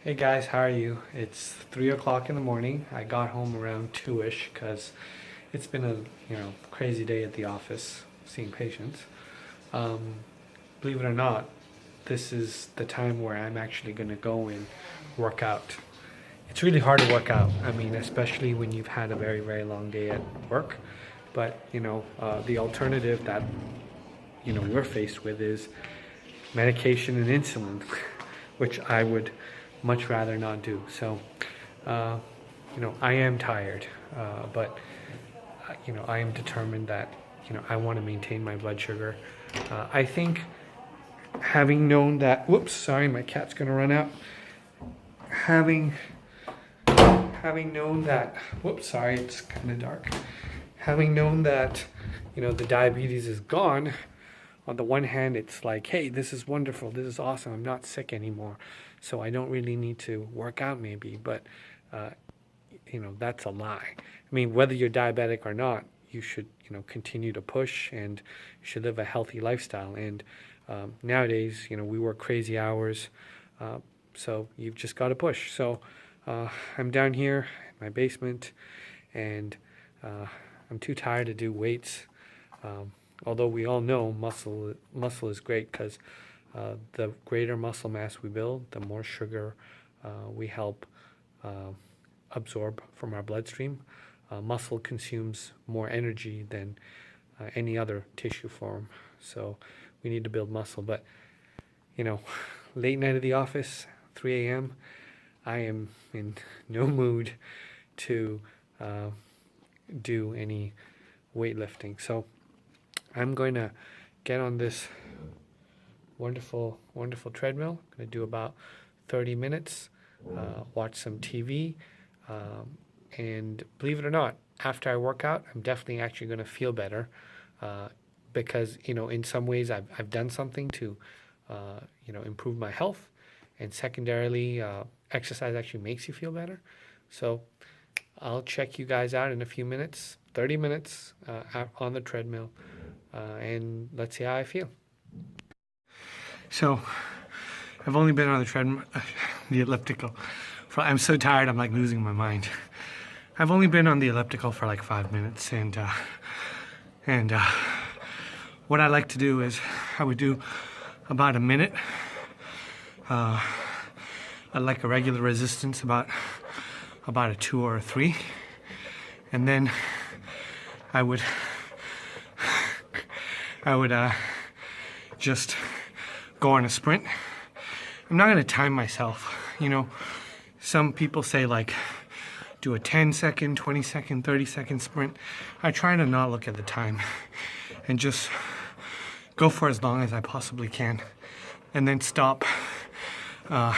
Hey guys, how are you? It's 3 o'clock in the morning. I got home around 2-ish because it's been a crazy day at the office seeing patients. Um, Believe it or not, this is the time where I'm actually going to go and work out. It's really hard to work out. I mean, especially when you've had a very, very long day at work. But the alternative that we're faced with is medication and insulin, which I would much rather not do. So, I am tired, but I am determined that I want to maintain my blood sugar. I think having known that, whoops, sorry, my cat's gonna run out. Having known that, whoops, sorry, it's kind of dark. Having known that, the diabetes is gone. On the one hand, it's like, hey, this is wonderful, this is awesome, I'm not sick anymore, so I don't really need to work out maybe, but that's a lie. I mean, whether you're diabetic or not, you should, continue to push, and you should live a healthy lifestyle. And nowadays, we work crazy hours, so you've just got to push. So I'm down here in my basement, and I'm too tired to do weights. Although we all know muscle is great, because the greater muscle mass we build, the more sugar we help absorb from our bloodstream. Muscle consumes more energy than any other tissue form, so we need to build muscle. But late night at the office, 3 a.m., I am in no mood to do any weightlifting. So I'm going to get on this wonderful treadmill. I'm going to do about 30 minutes, watch some TV, and believe it or not, after I work out, I'm definitely actually going to feel better, because in some ways I've done something to improve my health, and secondarily, exercise actually makes you feel better. So I'll check you guys out in a few minutes, 30 minutes on the treadmill, and let's see how I feel. So I've only been on the treadmill, the elliptical, I'm so tired, I'm like losing my mind. I've only been on the elliptical for like 5 minutes, and what I like to do is I would do about a minute. I like a regular resistance, about a 2 or a 3, and then I would just go on a sprint. I'm not going to time myself. Some people say like do a 10-second, 20-second, 30-second sprint. I try to not look at the time and just go for as long as I possibly can, and then stop, and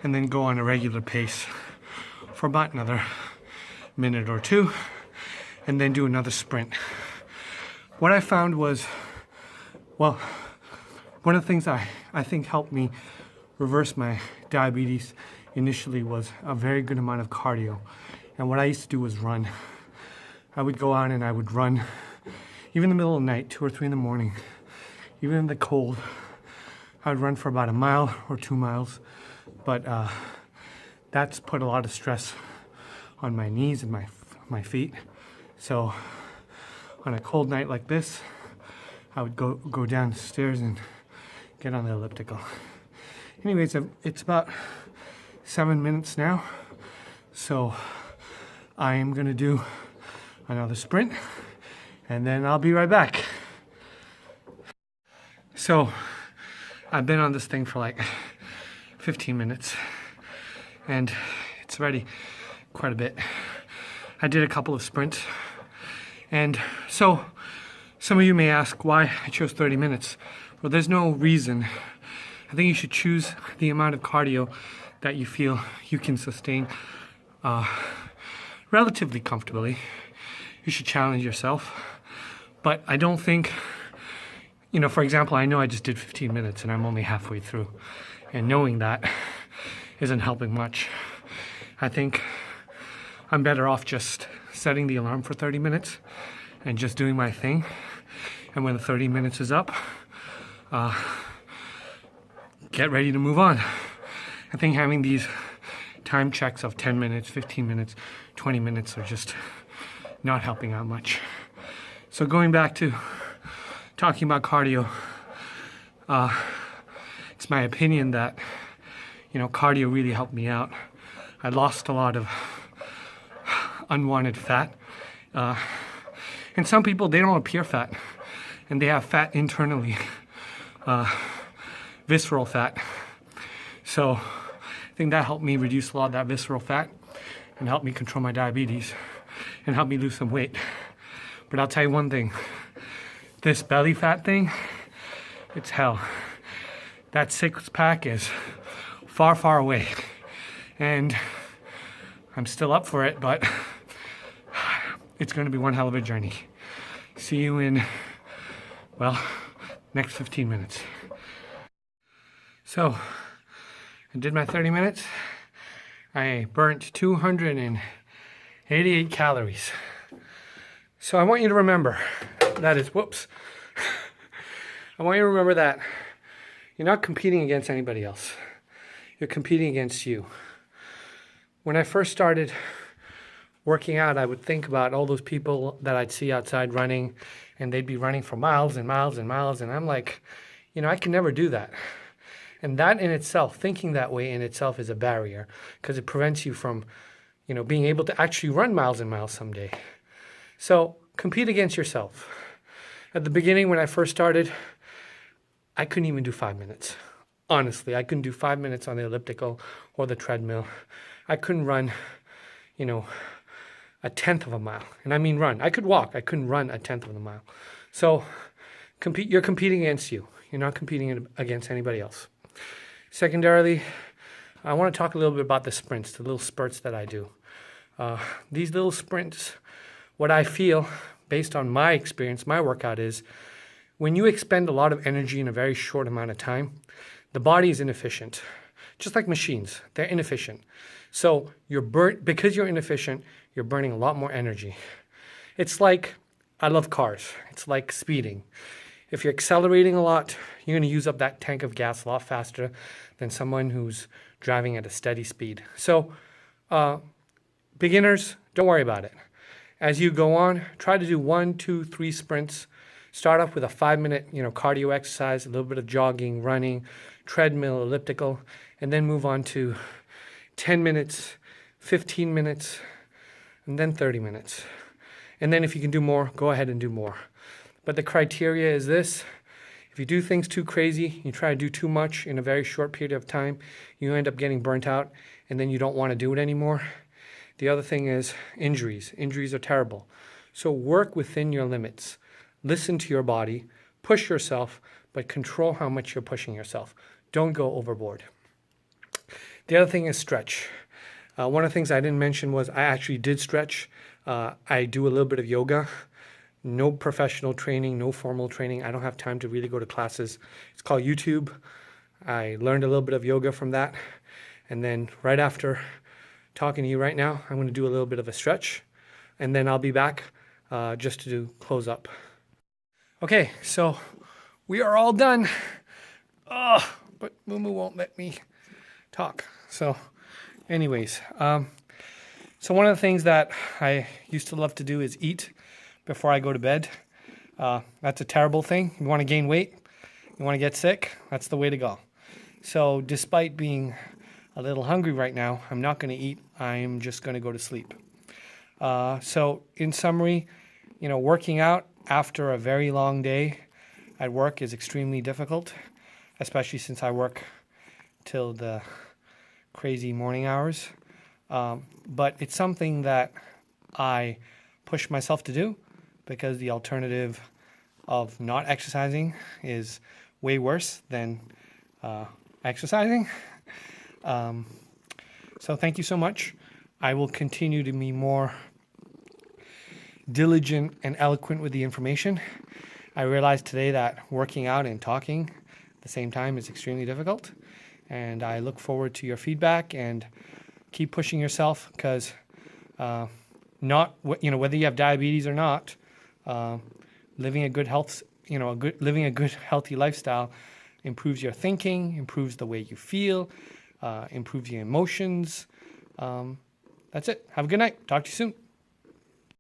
then go on a regular pace for about another minute or two, and then do another sprint. What I found was, well, one of the things I think helped me reverse my diabetes initially was a very good amount of cardio. And what I used to do was run. I would go out and I would run, even in the middle of the night, 2 or 3 in the morning, even in the cold. I would run for about a mile or 2 miles, but that's put a lot of stress on my knees and my feet. So on a cold night like this, I would go downstairs and get on the elliptical. Anyways, it's about 7 minutes now, so I am gonna do another sprint, and then I'll be right back. So I've been on this thing for like 15 minutes, and it's already quite a bit. I did a couple of sprints, and so some of you may ask why I chose 30 minutes. Well, there's no reason. I think you should choose the amount of cardio that you feel you can sustain relatively comfortably. You should challenge yourself. But I don't think, for example, I know I just did 15 minutes and I'm only halfway through. And knowing that isn't helping much. I think I'm better off just setting the alarm for 30 minutes and just doing my thing. And when the 30 minutes is up, get ready to move on. I think having these time checks of 10 minutes, 15 minutes, 20 minutes are just not helping out much. So going back to talking about cardio, it's my opinion that, cardio really helped me out. I lost a lot of unwanted fat. And some people, they don't appear fat, and they have fat internally, visceral fat. So I think that helped me reduce a lot of that visceral fat and helped me control my diabetes and help me lose some weight. But I'll tell you one thing, this belly fat thing, it's hell. That six pack is far, far away. And I'm still up for it, but it's going to be one hell of a journey. See you in, next 15 minutes. So, I did my 30 minutes. I burnt 288 calories. So I want you to remember, I want you to remember that you're not competing against anybody else. You're competing against you. When I first started working out, I would think about all those people that I'd see outside running, and they'd be running for miles and miles and miles, and I'm like, I can never do that. And that in itself, thinking that way in itself is a barrier, because it prevents you from, being able to actually run miles and miles someday. So compete against yourself. At the beginning, when I first started, I couldn't even do 5 minutes. Honestly, I couldn't do 5 minutes on the elliptical or the treadmill. I couldn't run, a tenth of a mile. And I mean run. I could walk. I couldn't run a tenth of a mile. So you're competing against you. You're not competing against anybody else. Secondarily, I want to talk a little bit about the sprints, the little spurts that I do. These little sprints, what I feel, based on my experience, my workout is, when you expend a lot of energy in a very short amount of time, the body is inefficient. Just like machines, they're inefficient. So because you're inefficient, you're burning a lot more energy. It's like, I love cars. It's like speeding. If you're accelerating a lot, you're going to use up that tank of gas a lot faster than someone who's driving at a steady speed. So beginners, don't worry about it. As you go on, try to do 1, 2, 3 sprints. Start off with a 5-minute, cardio exercise, a little bit of jogging, running, treadmill, elliptical, and then move on to 10 minutes, 15 minutes, and then 30 minutes. And then if you can do more, go ahead and do more. But the criteria is this: if you do things too crazy, you try to do too much in a very short period of time, you end up getting burnt out, and then you don't want to do it anymore. The other thing is injuries. Injuries are terrible. So work within your limits. Listen to your body, push yourself, but control how much you're pushing yourself. Don't go overboard. The other thing is stretch. One of the things I didn't mention was I actually did stretch. I do a little bit of yoga. No professional training, no formal training. I don't have time to really go to classes. It's called YouTube. I learned a little bit of yoga from that. And then right after talking to you right now, I'm going to do a little bit of a stretch. And then I'll be back just to close up. Okay, so we are all done. But Mumu won't let me talk. So anyways, so one of the things that I used to love to do is eat before I go to bed. That's a terrible thing. You want to gain weight, you want to get sick, that's the way to go. So despite being a little hungry right now, I'm not going to eat. I'm just going to go to sleep. So in summary, working out after a very long day at work is extremely difficult, especially since I work till the crazy morning hours. But it's something that I push myself to do, because the alternative of not exercising is way worse than exercising. So thank you so much. I will continue to be more diligent and eloquent with the information. I realized today that working out and talking at the same time is extremely difficult, and I look forward to your feedback, and keep pushing yourself, because whether you have diabetes or not, living a good healthy lifestyle improves your thinking, improves the way you feel, improves your emotions. That's it. Have a good night. Talk to you soon.